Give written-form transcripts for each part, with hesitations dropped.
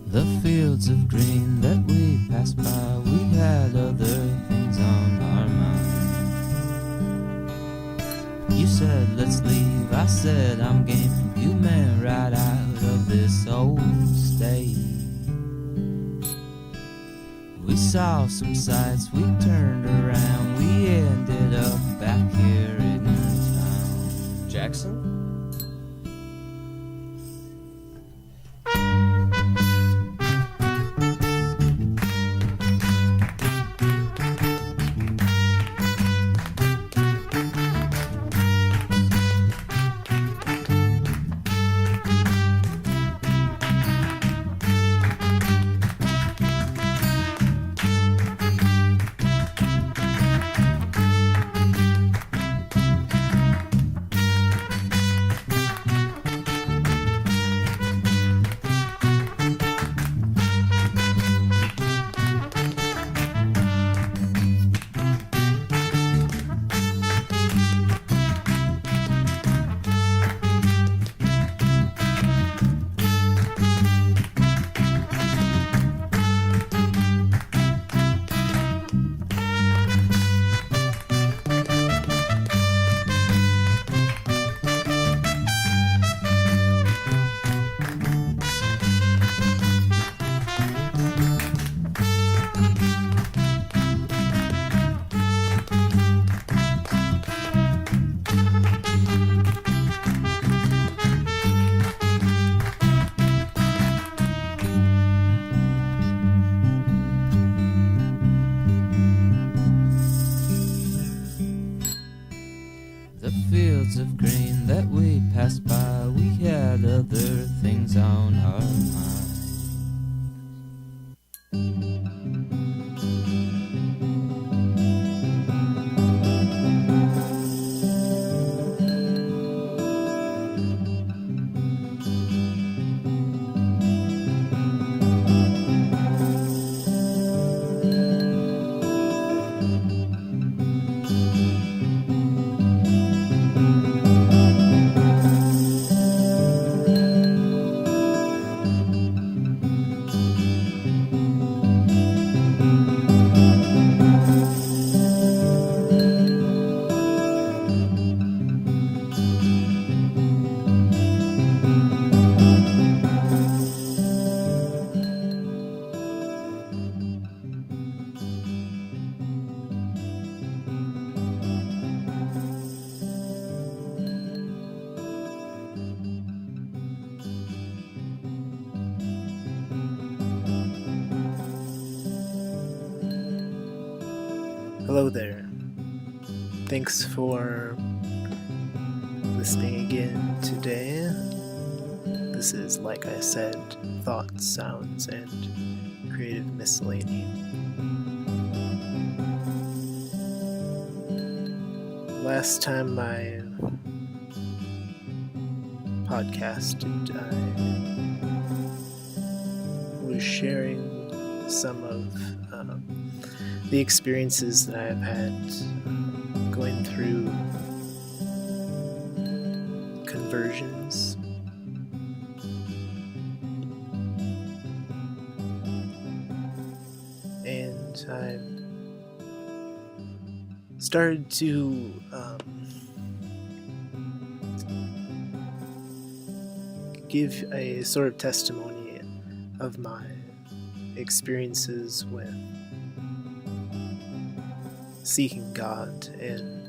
The fields of green that we passed by, we had other things on our mind. You said, let's leave, I said, I'm game. You meant right out of this old state. We saw some sights, we turned around, we ended up back here in town. Jackson? The fields of green that we passed by, we had other things on our mind. Hello there. Thanks for listening again today. This is, like I said, thoughts, sounds, and creative miscellany. Last time I podcasted, I was sharing some of the experiences that I've had going through conversions. And I started to give a sort of testimony of my experiences with seeking God, and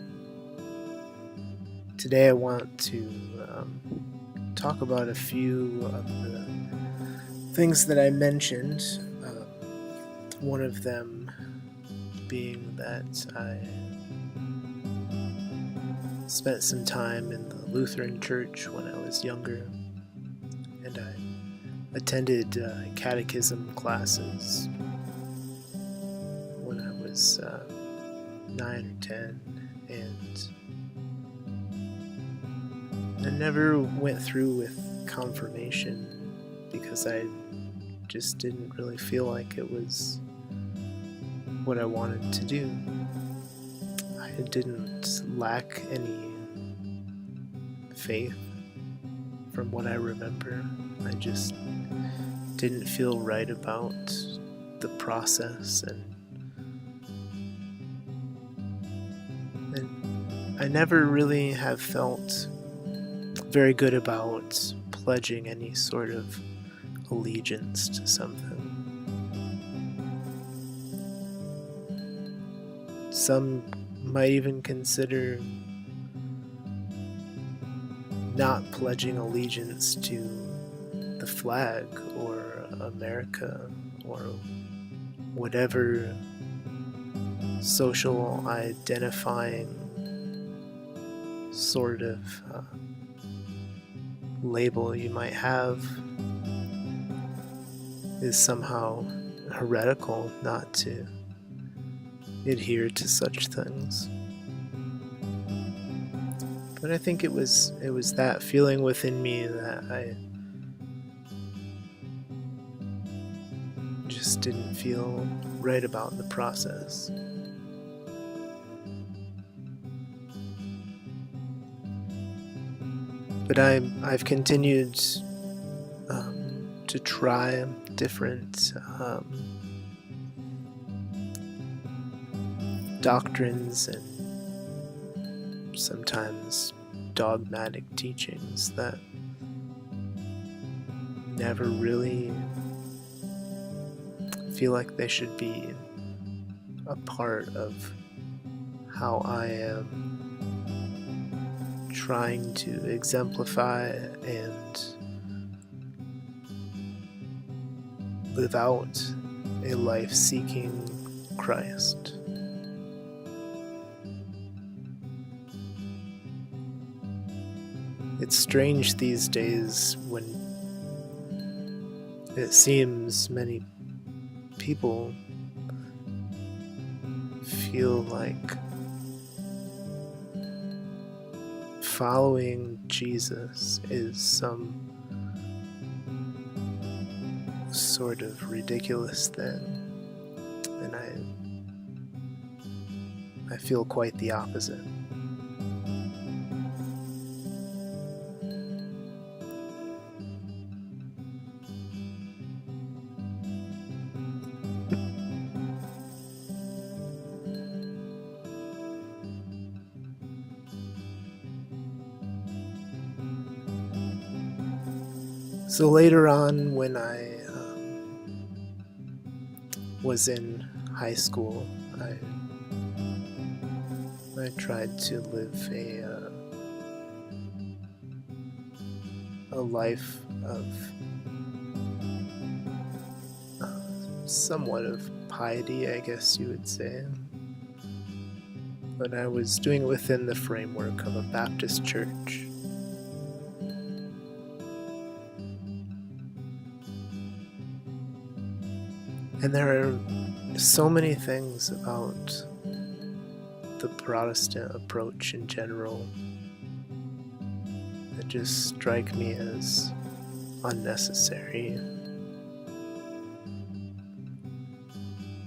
today I want to talk about a few of the things that I mentioned. One of them being that I spent some time in the Lutheran church when I was younger, and I attended catechism classes when I was 9 or 10, and I never went through with confirmation because I just didn't really feel like it was what I wanted to do. it didn't lack any faith from what I remember. I just didn't feel right about the process, and I never really have felt very good about pledging any sort of allegiance to something. Some might even consider not pledging allegiance to the flag or America or whatever social identifying sort of label you might have is somehow heretical not to adhere to such things. But I think it was that feeling within me that I just didn't feel right about the process. But I've continued to try different doctrines and sometimes dogmatic teachings that never really feel like they should be a part of how I am trying to exemplify and live out a life seeking Christ. It's strange these days when it seems many people feel like following Jesus is some sort of ridiculous thing, and I feel quite the opposite. So later on, when I was in high school, I tried to live a life of somewhat of piety, I guess you would say. But I was doing it within the framework of a Baptist church. And there are so many things about the Protestant approach in general that just strike me as unnecessary.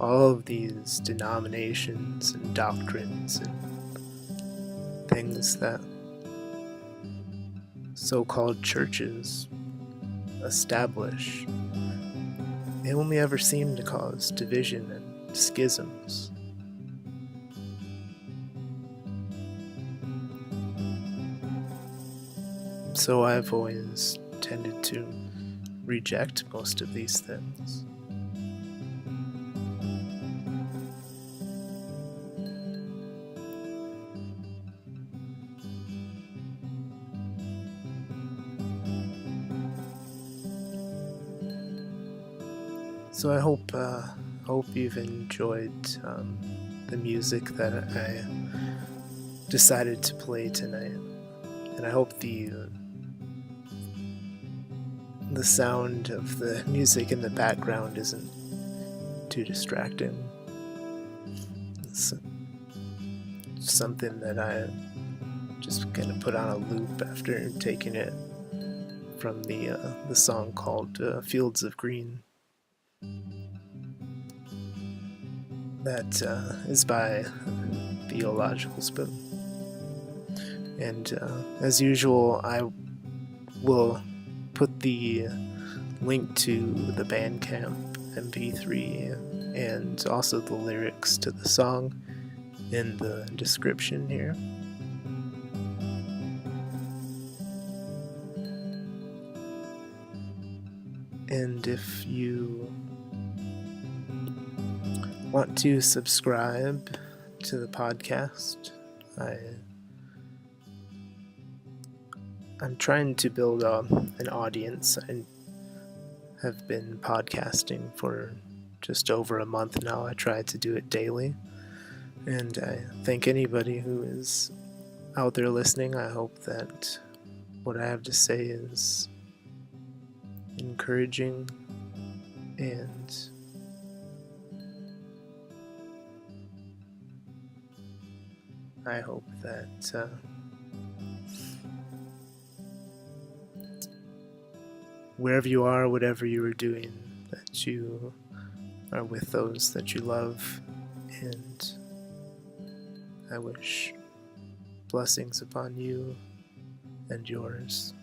All of these denominations and doctrines and things that so-called churches establish, they only ever seem to cause division and schisms. So I've always tended to reject most of these things. So I hope you've enjoyed the music that I decided to play tonight, and I hope the sound of the music in the background isn't too distracting. It's something that I just kind of put on a loop after taking it from the song called Fields of Green. That is by Theological Spoon. And as usual, I will put the link to the Bandcamp MP3 and also the lyrics to the song in the description here. And if you want to subscribe to the podcast, I'm trying to build an audience. I have been podcasting for just over a month now. I try to do it daily, and I thank anybody who is out there listening. I hope that what I have to say is encouraging, and I hope that wherever you are, whatever you are doing, that you are with those that you love, and I wish blessings upon you and yours.